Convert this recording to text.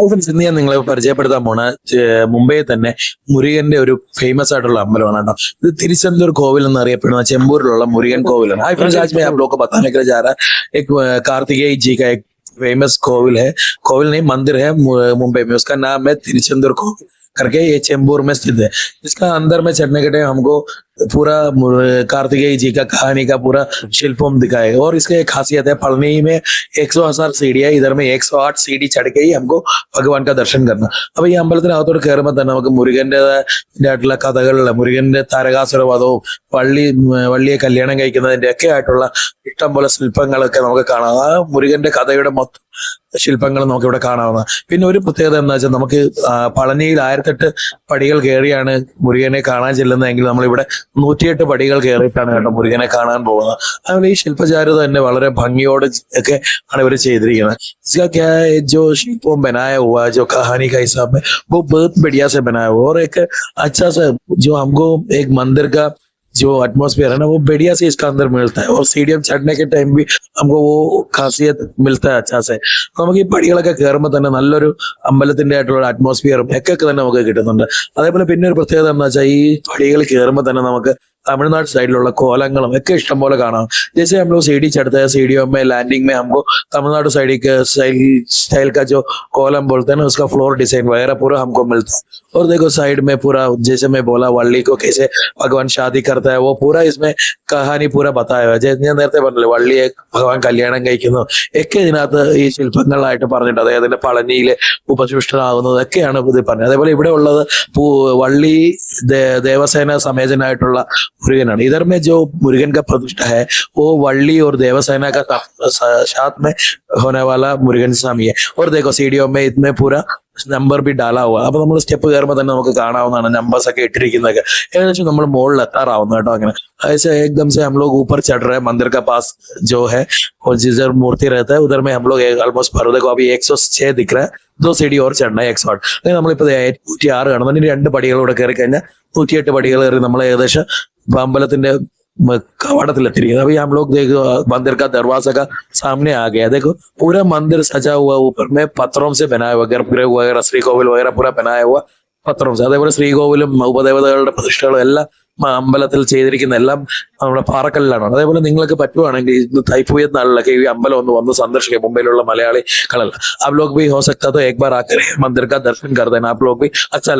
ഇന്ന് ഞാൻ നിങ്ങളെ പരിചയപ്പെടുത്താൻ പോണ മുംബൈയിൽ തന്നെ മുരുകന്റെ ഒരു ഫേമസ് ആയിട്ടുള്ള അമ്പലമാണ് കേട്ടോ. ഇത് തിരുച്ചെന്തൂർ കോവിൽ എന്നറിയപ്പെടുന്ന ചെമ്പൂരിലുള്ള മുരുകൻ കോവിലാണ്. हाय फ्रेंड्स, आज मैं आप लोगों को बताने के लिए जा रहा है एक कार्तिकेय जी का एक फेमस कोविल है. कोविल नहीं, मंदिर है मुंबई में. उसका नाम है तिरुचेंदूर कोविल करके. ये चेंबूर में स्थित है. इसका अंदर में चढ़ने के टाइम हमको पूरा कार्तिकेय जी का कहानी का पूरा शिल्पम दिखाएगा. और इसका एक खासियत है, पढ़नी में 100,000 सीढ़ी है. इधर में 108 सीढ़ी चढ़ के ही हमको भगवान का दर्शन करना. അപ്പൊ ഈ അമ്പലത്തിനകത്തോട് കയറുമ്പോൾ തന്നെ നമുക്ക് മുരുകന്റേതായിട്ടുള്ള കഥകളുള്ള മുരുകന്റെ താരകാസുരവധവും വള്ളിയെ കല്യാണം കഴിക്കുന്നതിന്റെ ഒക്കെ ആയിട്ടുള്ള ഇഷ്ടം പോലെ ശില്പങ്ങളൊക്കെ നമുക്ക് കാണാം. ആ മുരുകന്റെ കഥയുടെ മൊത്തം ശില്പങ്ങൾ നമുക്ക് ഇവിടെ കാണാവുന്ന. പിന്നെ ഒരു പ്രത്യേകത എന്താ വെച്ചാൽ, നമുക്ക് പളനിയിൽ 1008 പടികൾ കയറിയാണ് മുരുകനെ കാണാൻ ചെല്ലുന്നതെങ്കിൽ നമ്മളിവിടെ 108 പടികൾ കയറിയിട്ടാണ് കേട്ടോ മുരുകനെ കാണാൻ പോകുന്നത്. അതുപോലെ ഈ ശില്പചാരുത തന്നെ വളരെ ഭംഗിയോട് ഒക്കെ ആണ് ഇവർ ചെയ്തിരിക്കുന്നത്. इसका क्या है, जो शिल्पों बनाया हुआ जो कहानी का हिसाब में वो बहुत बढ़िया से बनाया हुआ और एक अच्छा सा जो हमको एक मंदिर का जो एटमॉस्फेयर है ना वो बढ़िया से इसका अंदर मिलता है. और सीढ़ियां चढ़ने के टाइम भी हमको वो खासियत मिलता है अच्छा से. നമുക്ക് ഈ പടികളൊക്കെ കയറുമ്പോൾ തന്നെ നല്ലൊരു അമ്പലത്തിന്റെ ആയിട്ടുള്ള അറ്റ്മോസ്ഫിയറും ഒക്കെ തന്നെ നമുക്ക് കിട്ടുന്നുണ്ട്. അതേപോലെ പിന്നെ ഒരു പ്രത്യേകത എന്താ വെച്ചാൽ, ഈ പടികൾ കയറുമ്പോൾ തന്നെ നമുക്ക് तमिलनाडु साइड कोलंगलों इष्टम കാണാം. जैसे हम लोग सीढ़ी चढ़ते हैं, सीढ़ियों में लैंडिंग में हमको तमिलनाडु स्टाइल का जो कोलम बोलते हैं ना, उसका फ्लोर डिजाइन वगैरह पूरा हमको मिलता है. और देखो साइड में पूरा, जैसे मैं बोला, वल्ली को कैसे भगवान शादी करता है वो पूरा इसमें कहानी पूरा बताया हुआ है. ഞാൻ നേരത്തെ പറഞ്ഞില്ലേ, വള്ളിയെ ഭഗവാൻ കല്യാണം കഴിക്കുന്നു ഒക്കെ ഇതിനകത്ത് ഈ ശില്പങ്ങളായിട്ട് പറഞ്ഞിട്ട് അദ്ദേഹത്തിന്റെ പളനിയിലെ ഉപശിഷ്ടനാകുന്നതൊക്കെയാണ് ഇത് പറഞ്ഞത്. അതേപോലെ ഇവിടെ ഉള്ളത് വള്ളി ദേവസേന സമേതനായിട്ടുള്ള मुरुगन. इधर में जो मुरुगन का प्रतिष्ठा है वो वल्ली और देवसेना का साथ में होने वाला मुरुगन स्वामी है. और देखो सीढ़ियों में इतने पूरा നമ്പർ ബി ഡാലാ हुआ. അപ്പൊ നമ്മൾ സ്റ്റെപ്പ് കയറുമ്പോൾ തന്നെ നമുക്ക് കാണാവുന്നതാണ് നമ്പേഴ്സ് ഒക്കെ ഇട്ടിരിക്കുന്നതൊക്കെ. ഏകദേശം നമ്മൾ മുകളിൽ എത്താറാവുന്നു കേട്ടോ. അങ്ങനെ ऐसे एकदम से हम लोग ऊपर चढ़ रहे हैं मंदिर का पास जो है, और जिधर मूर्ति रहता है उधर में हम लोग ऑलमोस्ट पर देखो अभी 106 दिख रहा है. 2 सीढ़ी और चढ़ना है 108. അങ്ങനെ നമ്മളിപ്പോ 106 കാണുന്നു. ഇനി 2 പടികളൂടെ കയറി കഴിഞ്ഞാൽ 108 പടികൾ കയറി നമ്മൾ ഏകദേശം അമ്പലത്തിന്റെ कवाड़ത്തിലെത്തിയിരിക്കുന്നത്. अभी हम लोग देखो मंदिर का दरवाजा का सामने आ गया. देखो पूरा मंदिर सजा हुआ, ऊपर में पत्थरों से बनाया हुआ, गर्भगृह वगैरह श्रीकोविल वगैरह पूरा बनाया हुआ പത്രം. അതേപോലെ ശ്രീകോവിലും ഉപദേവതകളുടെ പ്രതിഷ്ഠകളും എല്ലാം അമ്പലത്തിൽ ചെയ്തിരിക്കുന്ന എല്ലാം നമ്മുടെ പാറക്കല്ലിലാണ്. അതേപോലെ നിങ്ങൾക്ക് പറ്റുവാണെങ്കിൽ ഇന്ന് തൈപ്പൂയ നാളിലൊക്കെ ഈ അമ്പലം വന്ന് സന്ദർശിക്കുക. മുംബൈയിലുള്ള മലയാളികളല്ല, आप लोग भी हो सकता तो एक बार आकर मंदिर का दर्शन कर देना. आप लोग भी अच्छा